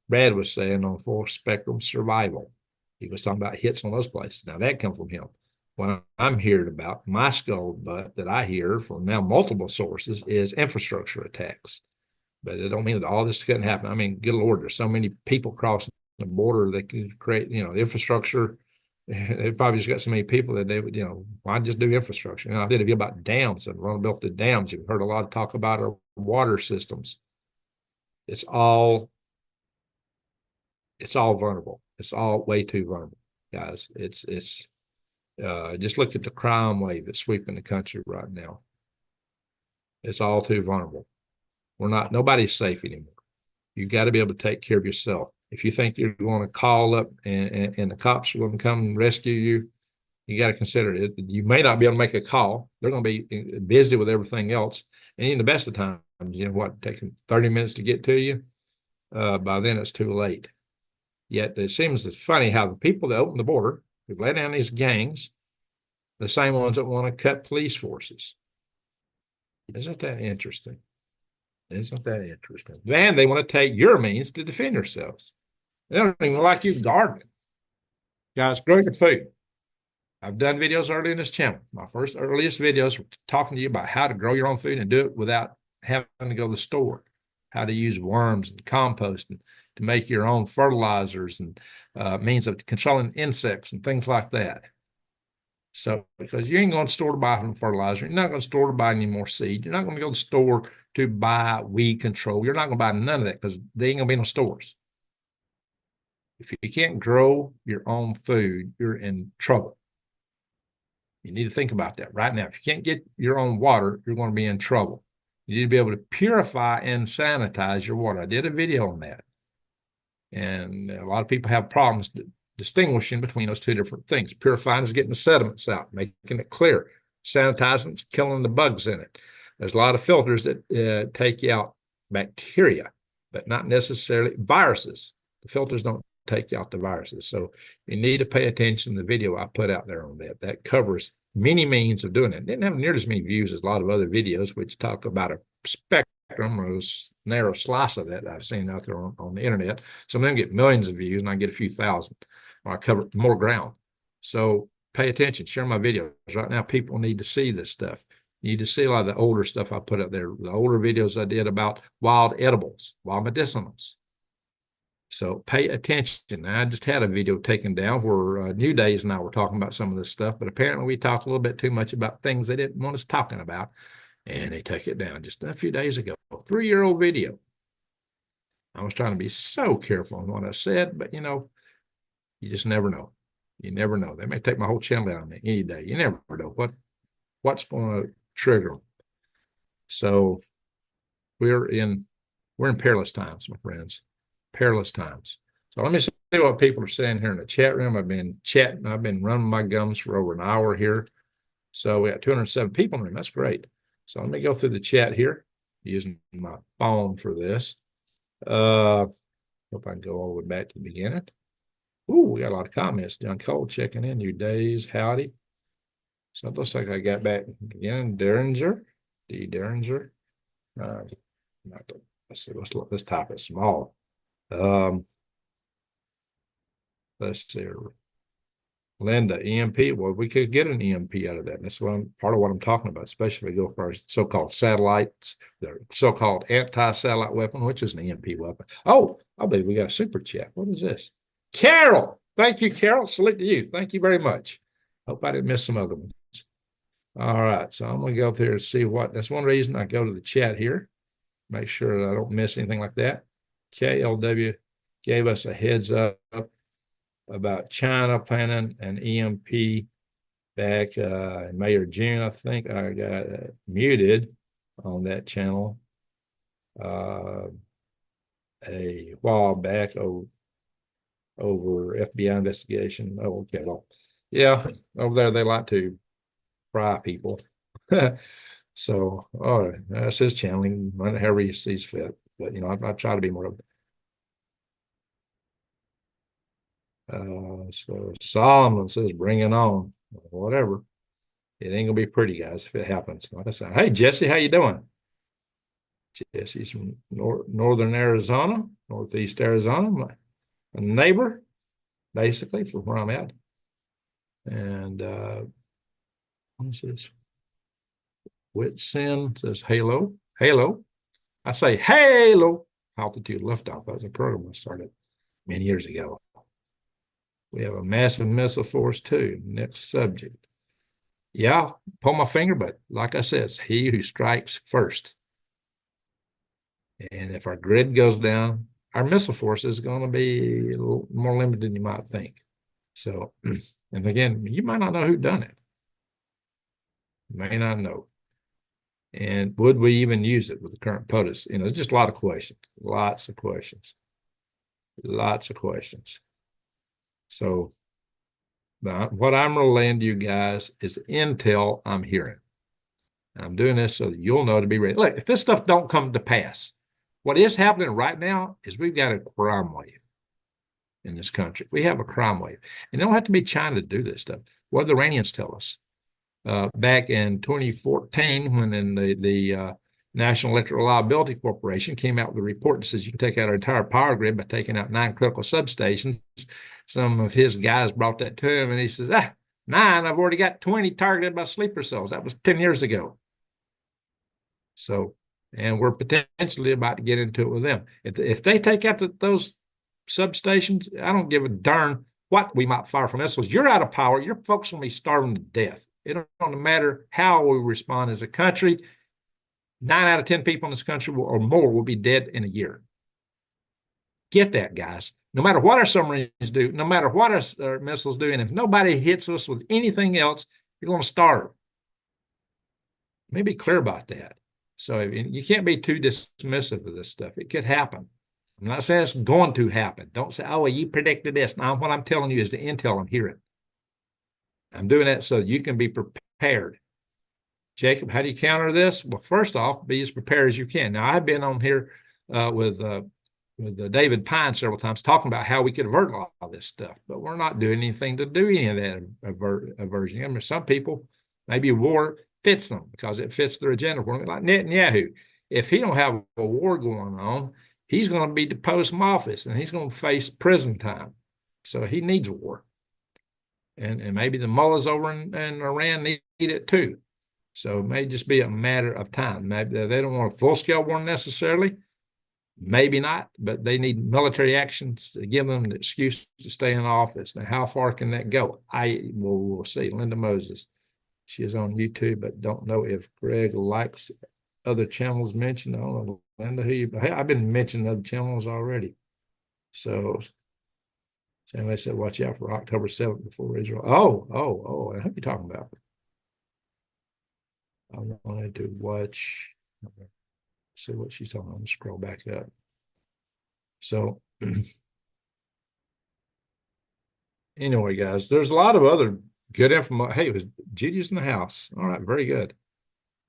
Speaker 1: Brad was saying on full spectrum survival. He was talking about hits on those places. Now, that comes from him. What I'm hearing about, my scuttlebutt that I hear from now multiple sources, is infrastructure attacks. But it don't mean that all this couldn't happen. I mean, good Lord, there's so many people crossing the border that can create, the infrastructure They probably just got so many people that they would, why just do infrastructure? I did a video about dams and vulnerability dams. You've heard a lot of talk about our water systems. It's all vulnerable. It's all way too vulnerable, guys. It's just look at the crime wave that's sweeping the country right now. It's all too vulnerable. Nobody's safe anymore. You got to be able to take care of yourself. If you think you're going to call up and the cops are going to come and rescue you, you got to consider it. You may not be able to make a call. They're going to be busy with everything else. And in the best of times, taking 30 minutes to get to you, by then it's too late. Yet it seems it's funny how the people that open the border, who let down these gangs, the same ones that want to cut police forces. Isn't that interesting? Isn't that interesting? And they want to take your means to defend yourselves. They don't even like you gardening. Guys, grow your food. I've done videos early in this channel. My earliest videos were talking to you about how to grow your own food and do it without having to go to the store, how to use worms and compost and to make your own fertilizers and means of controlling insects and things like that. So, because you ain't going to store to buy some fertilizer, you're not going to store to buy any more seed, you're not going to go to the store to buy weed control, you're not going to buy none of that because they ain't going to be in the stores. If you can't grow your own food, you're in trouble. You need to think about that right now. If you can't get your own water, you're going to be in trouble. You need to be able to purify and sanitize your water. I did a video on that. And a lot of people have problems distinguishing between those two different things. Purifying is getting the sediments out, making it clear. Sanitizing is killing the bugs in it. There's a lot of filters that take out bacteria, but not necessarily viruses. The filters don't take out the viruses. So you need to pay attention to the video I put out there on that. That covers many means of doing it. It didn't have near as many views as a lot of other videos, which talk about a spectrum or a narrow slice of that I've seen out there on the internet. Some of them get millions of views and I get a few thousand. I cover more ground. So pay attention, share my videos. Right now, people need to see this stuff. You need to see a lot of the older stuff I put up there, the older videos I did about wild edibles, wild medicinals. So pay attention. I just had a video taken down where New Days and I were talking about some of this stuff, but apparently we talked a little bit too much about things they didn't want us talking about, and they took it down just a few days ago. A 3-year-old video. I was trying to be so careful on what I said, but you just never know. You never know. They may take my whole channel down any day. You never know what's going to trigger them. So we're in perilous times, my friends. Perilous times. So let me see what people are saying here in the chat room. I've been chatting. I've been running my gums for over an hour here. So we got 207 people in the room. That's great. So let me go through the chat here using my phone for this. Hope I can go all the way back to the beginning. Ooh, we got a lot of comments. John Cole checking in. New Days. Howdy. So it looks like I got back again. Derringer. D. Derringer. Let's see. Let's type it small. Let's see. Linda, EMP. Well, we could get an EMP out of that. And that's part of what I'm talking about, especially if we go for our so-called satellites, the so-called anti-satellite weapon, which is an EMP weapon. Oh, I believe we got a super chat. What is this? Carol. Thank you, Carol. Salute to you. Thank you very much. Hope I didn't miss some other ones. All right. So I'm going to go up here and see that's one reason I go to the chat here. Make sure that I don't miss anything like that. KLW gave us a heads up about China planning an EMP back in May or June. I think I got muted on that channel a while back over FBI investigation. Oh, okay. Well, yeah, over there they like to fry people. So, all right, that's his channel. He can run it however he sees fit. But I try to be more of so Solomon says, bring it on. Whatever. It ain't gonna be pretty, guys, if it happens. Like I said, hey Jesse, how you doing? Jesse's from northern Arizona, northeast Arizona, my neighbor, basically, from where I'm at. And what's this? Whitson says, halo. Halo. I say halo. Altitude liftoff. That was a program I started many years ago. We have a massive missile force too. Next subject. Yeah, pull my finger, but like I said, it's he who strikes first. And if our grid goes down, our missile force is going to be a little more limited than you might think. So, and again, you might not know who done it. You may not know. And would we even use it with the current POTUS? Just a lot of questions, lots of questions, lots of questions. So what I'm relaying to you guys is the intel I'm hearing. I'm doing this so that you'll know to be ready. Look, if this stuff don't come to pass, what is happening right now is we've got a crime wave in this country. We have a crime wave. And it don't have to be China to do this stuff. What do the Iranians tell us? Back in 2014, when the National Electric Reliability Corporation came out with a report that says you can take out our entire power grid by taking out 9 critical substations. Some of his guys brought that to him, and he says, 9, I've already got 20 targeted by sleeper cells. That was 10 years ago. So, and we're potentially about to get into it with them. If they take out those substations, I don't give a darn what we might fire from missiles. You're out of power. Your folks will be starving to death. It don't matter how we respond as a country. 9 out of 10 people in this country or more will be dead in a year. Get that, guys. No matter what our submarines do, no matter what our missiles do, and if nobody hits us with anything else, you're going to starve. Let me be clear about that. So you can't be too dismissive of this stuff. It could happen. I'm not saying it's going to happen. Don't say, oh, well, you predicted this. Now, what I'm telling you is the intel I'm hearing. I'm doing that so you can be prepared. Jacob, how do you counter this? Well, first off, be as prepared as you can. Now, I've been on here with David Pine several times talking about how we could avert a lot of this stuff, but we're not doing anything to do any of that aversion. I mean, some people, maybe war fits them because it fits their agenda. Like Netanyahu, if he don't have a war going on, he's going to be deposed from office and he's going to face prison time. So he needs a war. And maybe the mullahs over in Iran need it too. So it may just be a matter of time. Maybe they don't want a full-scale war necessarily. Maybe not, but they need military actions to give them the excuse to stay in office. Now, how far can that go? We'll see. Linda Moses, she is on YouTube, but don't know if Greg likes other channels mentioned. I don't know, Linda, I've been mentioning other channels already. So somebody said, watch out for October 7th before Israel. Oh, I hope you're talking about. I wanted to watch, see what she's talking about. Scroll back up. So anyway, guys, there's a lot of other good information. Hey, it was Judy's in the house. All right, very good.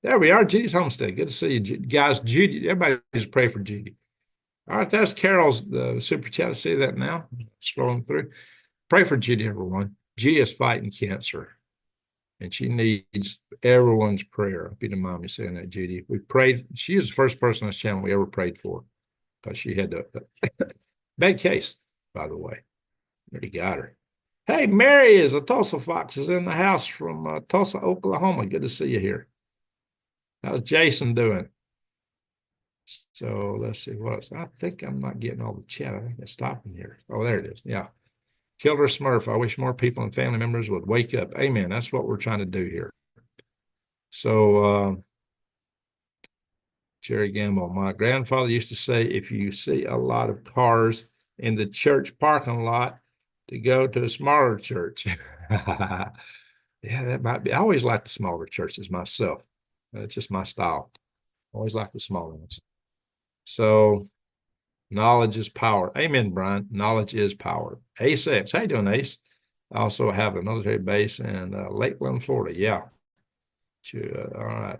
Speaker 1: There we are, Judy's homestead. Good to see you, guys. Judy, everybody just pray for Judy. All right, that's Carol's super chat. I see that now. Scrolling through. Pray for Judy, everyone. Judy is fighting cancer, and she needs everyone's prayer. If you don't mind me saying that, Judy. We prayed. She is the first person on this channel we ever prayed for because she had a bad case, by the way. Already got her. Hey, Mary is a Tulsa Fox is in the house from Tulsa, Oklahoma. Good to see you here. How's Jason doing? So let's see what else. I think I'm not getting all the chat. I think it's stopping here. Oh, there it is. Yeah. Killer Smurf. I wish more people and family members would wake up. Amen. That's what we're trying to do here. So, Jerry Gamble, my grandfather used to say, if you see a lot of cars in the church parking lot, to go to a smaller church. Yeah, that might be. I always like the smaller churches myself. It's just my style. Always like the smaller ones. So, knowledge is power. Amen, Brian. Knowledge is power. Ace X. How you doing, Ace? I also have a military base in Lakeland, Florida. Yeah. All right.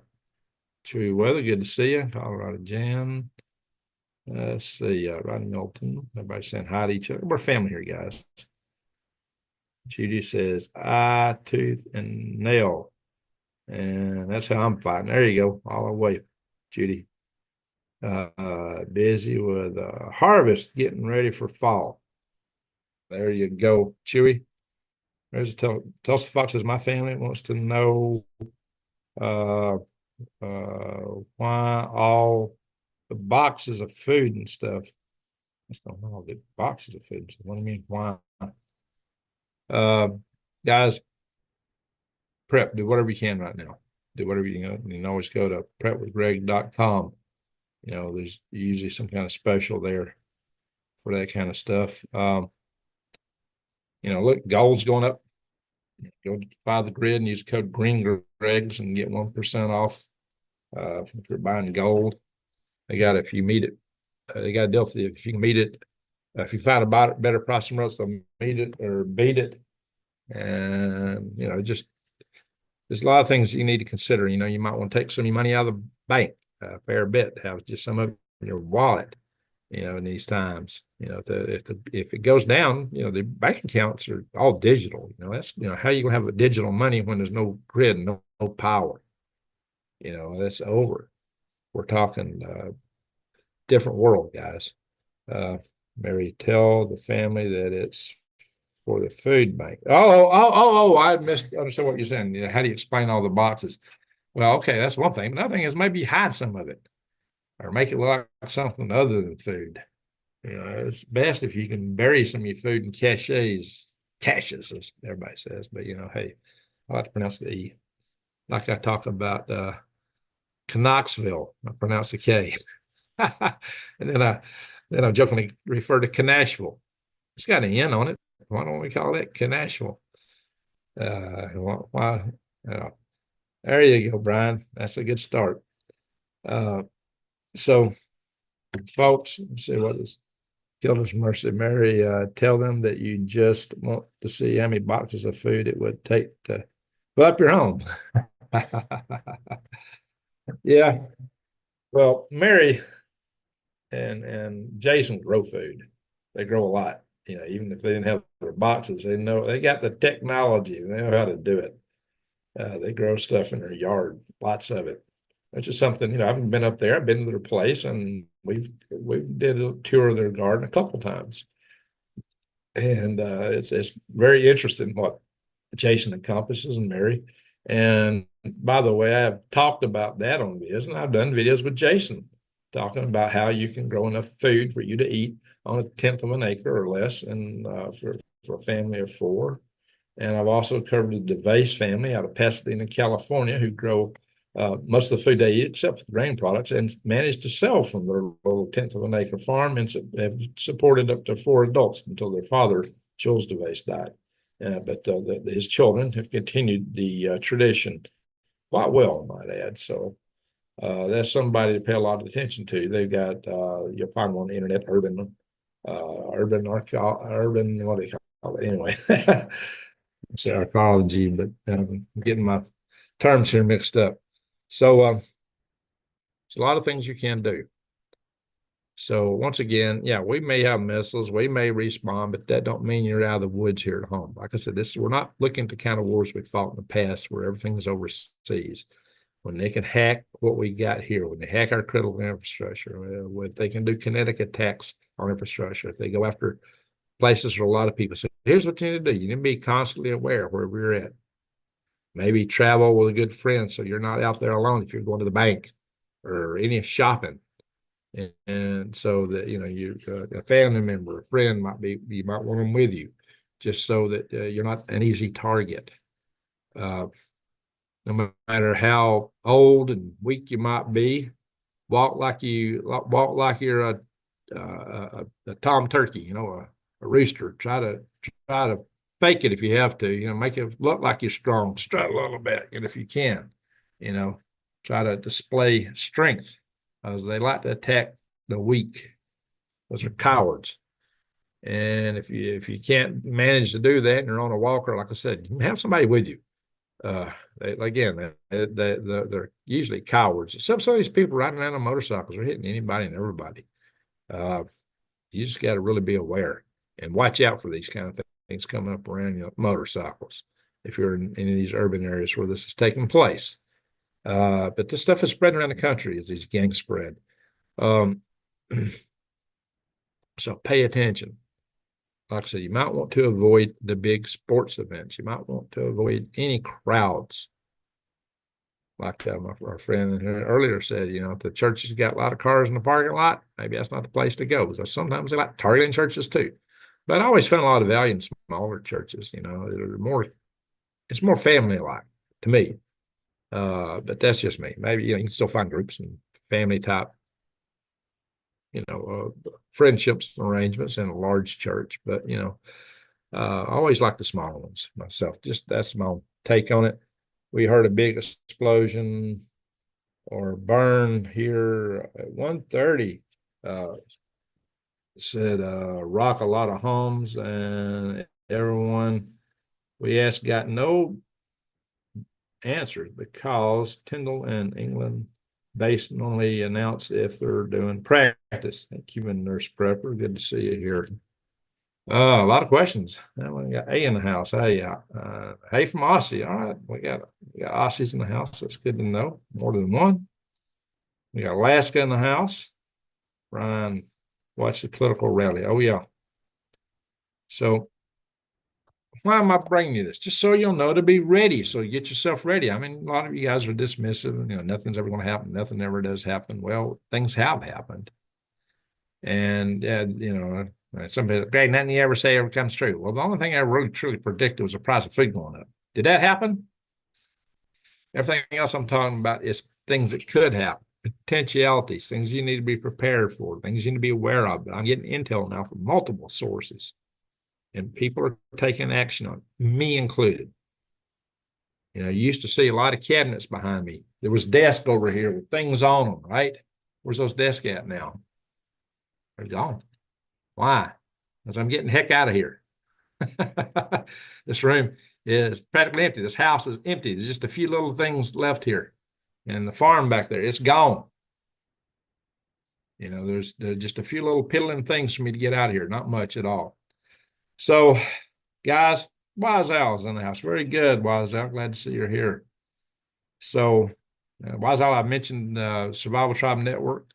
Speaker 1: True weather. Good to see you. Colorado Jan. Let's see. Rodney Milton. Everybody saying hi to each other. We're family here, guys. Judy says, eye, tooth, and nail. And that's how I'm fighting. There you go. All the way, Judy. Busy with harvest, getting ready for fall. There you go, Chewy. There's a Tulsa Fox says, my family wants to know why all the boxes of food and stuff. I just don't know all the boxes of food. So what do you mean, why? Uh, guys, prep, do whatever you can right now. Do whatever you can always go to prepwithgreg.com. There's usually some kind of special there for that kind of stuff. Look, gold's going up. Go buy the grid and use code GREENGREGS and get 1% off if you're buying gold. If you meet it, they got a deal for you. If you can meet it, if you find a better price from us, they'll meet it or beat it. And, just there's a lot of things you need to consider. You might want to take some of your money out of the bank a fair bit, have just some of your wallet, in these times. If it goes down, the bank accounts are all digital. That's how you gonna have a digital money when there's no grid, no power. That's over. We're talking different world, guys. Mary, tell the family that it's for the food bank. I misunderstood what you're saying. How do you explain all the boxes? Well, okay, that's one thing. Another thing is maybe hide some of it or make it look like something other than food. It's best if you can bury some of your food in caches, as everybody says. But hey, I like to pronounce the E. Like I talk about Knoxville, I pronounce the K. And then I jokingly refer to Canashville. It's got an N on it. Why don't we call it Canashville? Why? There you go, Brian. That's a good start. So, folks, let's see what is Gilda's Mercy. Mary, tell them that you just want to see how many boxes of food it would take to fill up your home. Yeah. Well, Mary and Jason grow food. They grow a lot. Even if they didn't have their boxes, they got the technology. They know how to do it. They grow stuff in their yard, lots of it. Which is something, I haven't been up there. I've been to their place and we did a tour of their garden a couple times. And it's very interesting what Jason accomplishes and Mary. And by the way, I have talked about that on videos, and I've done videos with Jason talking about how you can grow enough food for you to eat on a tenth of an acre or less, and for a family of four. And I've also covered the DeVase family out of Pasadena, California, who grow most of the food they eat, except for the grain products, and managed to sell from their little tenth of an acre farm and have supported up to 4 adults until their father, Jules DeVase, died. But his children have continued the tradition quite well, I might add. So that's somebody to pay a lot of attention to. They've got, you'll find them on the internet, urban, what do they call it? Anyway, it's archaeology, but I'm getting my terms here mixed up. So there's a lot of things you can do. So once again, yeah, we may have missiles, we may respawn, but that don't mean you're out of the woods here at home. Like I said, we're not looking at the kind of wars we fought in the past where everything is overseas. When they can hack what we got here, when they hack our critical infrastructure, if they can do kinetic attacks on infrastructure, if they go after places where a lot of people. So here's what you need to do. You need to be constantly aware of where we're at. Maybe travel with a good friend so you're not out there alone if you're going to the bank or any shopping. And so that a family member, a friend you might want them with you, just so that you're not an easy target. No matter how old and weak you might be, walk like you're a tom turkey, a rooster. Try to fake it if you have to. Make it look like you're strong. Strut a little bit, and if you can, try to display strength. They like to attack the weak. Those are cowards. And if you can't manage to do that and you're on a walker, like I said, you have somebody with you. They're usually cowards. Some of these people riding around on motorcycles are hitting anybody and everybody. You just got to really be aware and watch out for these kind of things coming up around motorcycles if you're in any of these urban areas where this is taking place. But this stuff is spreading around the country as these gangs spread. So pay attention. Like I said, you might want to avoid the big sports events. You might want to avoid any crowds. Like our friend earlier said, if the church has got a lot of cars in the parking lot, maybe that's not the place to go because sometimes they like targeting churches too. But I always found a lot of value in smaller churches. It's more family-like to me. But that's just me. Maybe you can still find groups and family type, friendships and arrangements in a large church. But I always like the small ones myself. Just that's my take on it. We heard a big explosion or burn here at 1:30. Said rock a lot of homes, and everyone we asked got no answers because Tyndall and England based only announce if they're doing practice. Thank you, Nurse Prepper. Good to see you here. A lot of questions. We got A in the house. Hey from Aussie. All right, we got Aussies in the house. That's good to know. More than one. We got Alaska in the house. Ryan, watch the political rally. Oh yeah. So why am I bringing you this? Just so you'll know to be ready. So you get yourself ready. I mean, a lot of you guys are dismissive. Nothing's ever going to happen. Nothing ever does happen. Well, things have happened. And, somebody, great, nothing you ever say ever comes true. Well, the only thing I really truly predicted was the price of food going up. Did that happen? Everything else I'm talking about is things that could happen, potentialities, things you need to be prepared for, things you need to be aware of. But I'm getting intel now from multiple sources, and people are taking action on it, me included. You used to see a lot of cabinets behind me. There was desk over here with things on them, right? Where's those desks at now? They're gone. Why? Because I'm getting the heck out of here. This room is practically empty. This house is empty. There's just a few little things left here. And the farm back there, it's gone. There's just a few little piddling things for me to get out of here. Not much at all. So, guys, Wise Al's in the house. Very good, Wise Al. Glad to see you're here. So, Wise Al, I mentioned Survival Tribe Network.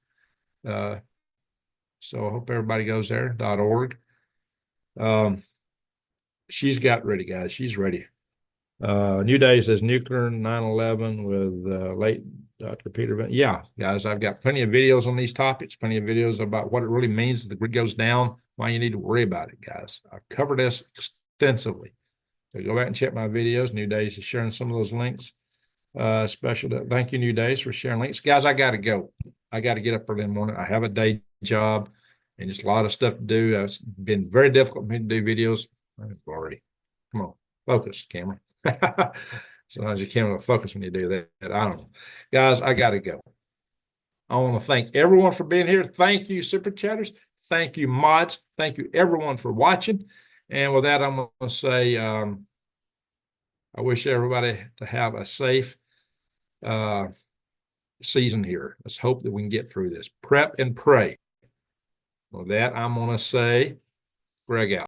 Speaker 1: So I hope everybody goes there, .org. She's got ready, guys. She's ready. New Day says nuclear 9/11 with late Dr. Peter. Yeah, guys, I've got plenty of videos on these topics, plenty of videos about what it really means if the grid goes down, why you need to worry about it, guys. I've covered this extensively. So go back and check my videos. New Days is sharing some of those links. Thank you, New Days, for sharing links. Guys, I got to go. I got to get up early in the morning. I have a day job and just a lot of stuff to do. It's been very difficult for me to do videos. Already. Come on, focus, camera. Sometimes you can't focus when you do that. I don't know. Guys, I got to go. I want to thank everyone for being here. Thank you, Super Chatters. Thank you, mods. Thank you, everyone, for watching. And with that, I'm going to say I wish everybody to have a safe season here. Let's hope that we can get through this. Prep and pray. With that, I'm going to say, Greg out.